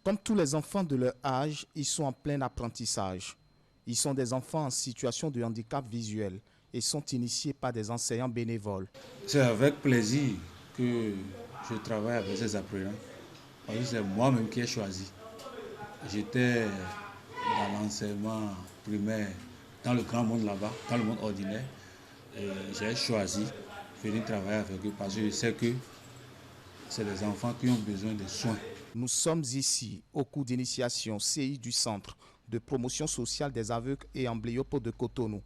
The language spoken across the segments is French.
Comme tous les enfants de leur âge, ils sont en plein apprentissage. Ils sont des enfants en situation de handicap visuel et sont initiés par des enseignants bénévoles. C'est avec plaisir que je travaille avec ces apprenants, parce que c'est moi-même qui ai choisi. J'étais dans l'enseignement primaire, dans le grand monde là-bas, dans le monde ordinaire. Et j'ai choisi de venir travailler avec eux parce que je sais que c'est des enfants qui ont besoin de soins. Nous sommes ici au cours d'initiation CI du Centre de promotion sociale des aveugles et amblyopes de Cotonou.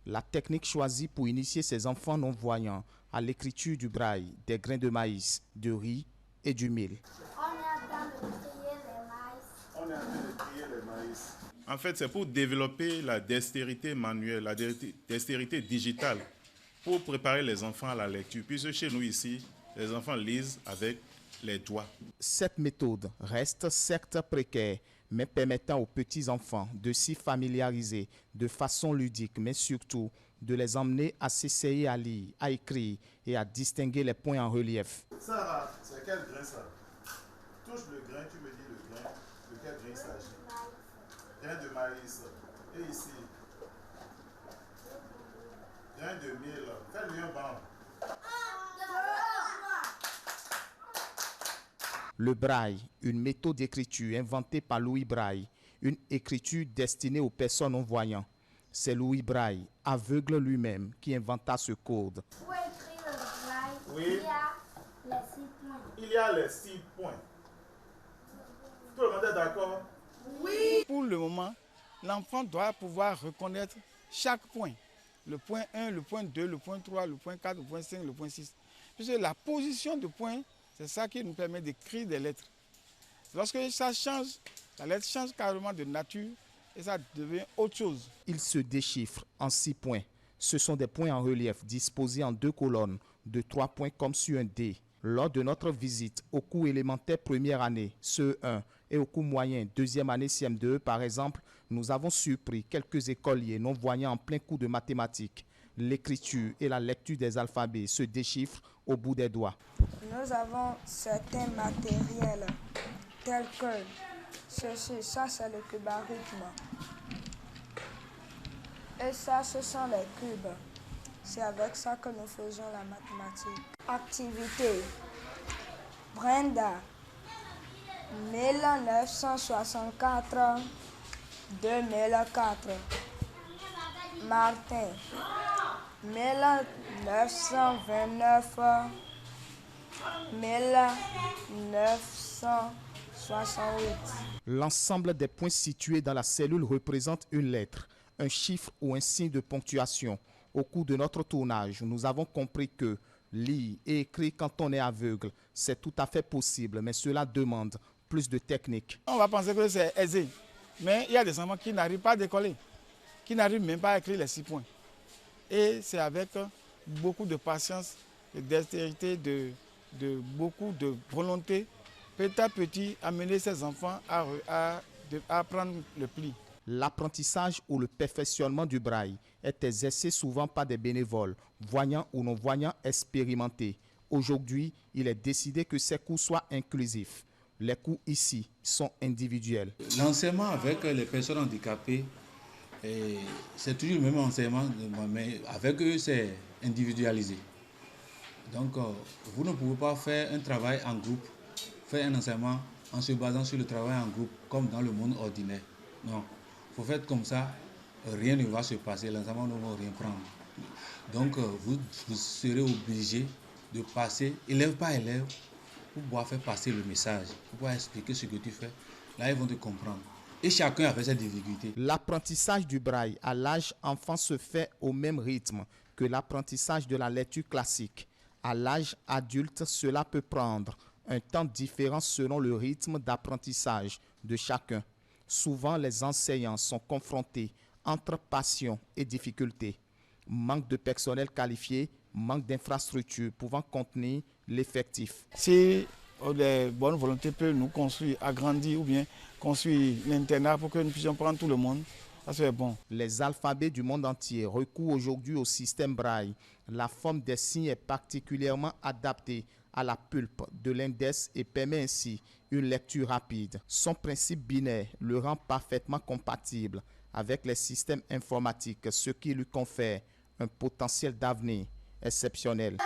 La technique choisie pour initier ces enfants non-voyants à l'écriture du braille, des grains de maïs, de riz et du mil. En fait, c'est pour développer la dextérité manuelle, la dextérité digitale, pour préparer les enfants à la lecture. Puisque chez nous ici, les enfants lisent avec les doigts. Cette méthode reste certes précaire, mais permettant aux petits-enfants de s'y familiariser de façon ludique, mais surtout de les emmener à s'essayer à lire, à écrire et à distinguer les points en relief. Ça là, c'est quel grain ça? Touche le grain, tu me dis le grain. De quel grain il s'agit? Grain de maïs. Et ici, grain de mil. Fais-lui un banc. Le braille, une méthode d'écriture inventée par Louis Braille, une écriture destinée aux personnes non-voyantes. C'est Louis Braille, aveugle lui-même, qui inventa ce code. Pour écrire le braille, Oui. il y a les 6 points. Il y a les 6 points. Tout le monde est d'accord? Pour le moment, l'enfant doit pouvoir reconnaître chaque point. Le point 1, le point 2, le point 3, le point 4, le point 5, le point 6. Puisque la position du point, c'est ça qui nous permet d'écrire des lettres. Lorsque ça change, la lettre change carrément de nature et ça devient autre chose. Il se déchiffre en 6 points. Ce sont des points en relief disposés en 2 colonnes de 3 points comme sur un dé. Lors de notre visite au cours élémentaire première année, CE1, et au cours moyen deuxième année CM2, par exemple, nous avons surpris quelques écoliers non-voyants en plein cours de mathématiques. L'écriture et la lecture des alphabets se déchiffrent au bout des doigts. Nous avons certains matériels tels que ceci, ça c'est le cubarisme. Et ça, ce sont les cubes. C'est avec ça que nous faisons la mathématique. Activité. Brenda, 1964, 2004. Martin, 1929, 1968. L'ensemble des points situés dans la cellule représente une lettre, un chiffre ou un signe de ponctuation. Au cours de notre tournage, nous avons compris que lire et écrire quand on est aveugle, c'est tout à fait possible, mais cela demande plus de technique. On va penser que c'est aisé, mais il y a des enfants qui n'arrivent pas à décoller, qui n'arrivent même pas à écrire les 6 points. Et c'est avec beaucoup de patience, de dextérité, de beaucoup de volonté, petit à petit, amener ces enfants à apprendre le pli. L'apprentissage ou le perfectionnement du braille est exercé souvent par des bénévoles, voyants ou non-voyants expérimentés. Aujourd'hui, il est décidé que ces cours soient inclusifs. Les cours ici sont individuels. L'enseignement avec les personnes handicapées, c'est toujours le même enseignement, mais avec eux, c'est individualisé. Donc, vous ne pouvez pas faire un travail en groupe, faire un enseignement en se basant sur le travail en groupe, comme dans le monde ordinaire. Non, il faut faire comme ça, rien ne va se passer, l'enseignement ne va rien prendre. Donc, vous serez obligé de passer, élève par élève, pour pouvoir faire passer le message, pour pouvoir expliquer ce que tu fais. Là, ils vont te comprendre. Et chacun avait ses difficultés. L'apprentissage du braille à l'âge enfant se fait au même rythme que l'apprentissage de la lecture classique. À l'âge adulte, cela peut prendre un temps différent selon le rythme d'apprentissage de chacun. Souvent, les enseignants sont confrontés entre passion et difficulté. Manque de personnel qualifié, manque d'infrastructures pouvant contenir l'effectif. Si les bonnes volontés peuvent nous construire, agrandir ou bien construire l'internat pour que nous puissions prendre tout le monde, Ça serait bon. Les alphabets du monde entier recourent aujourd'hui au système Braille. La forme des signes est particulièrement adaptée à la pulpe de l'index et permet ainsi une lecture rapide. Son principe binaire le rend parfaitement compatible avec les systèmes informatiques, ce qui lui confère un potentiel d'avenir exceptionnel.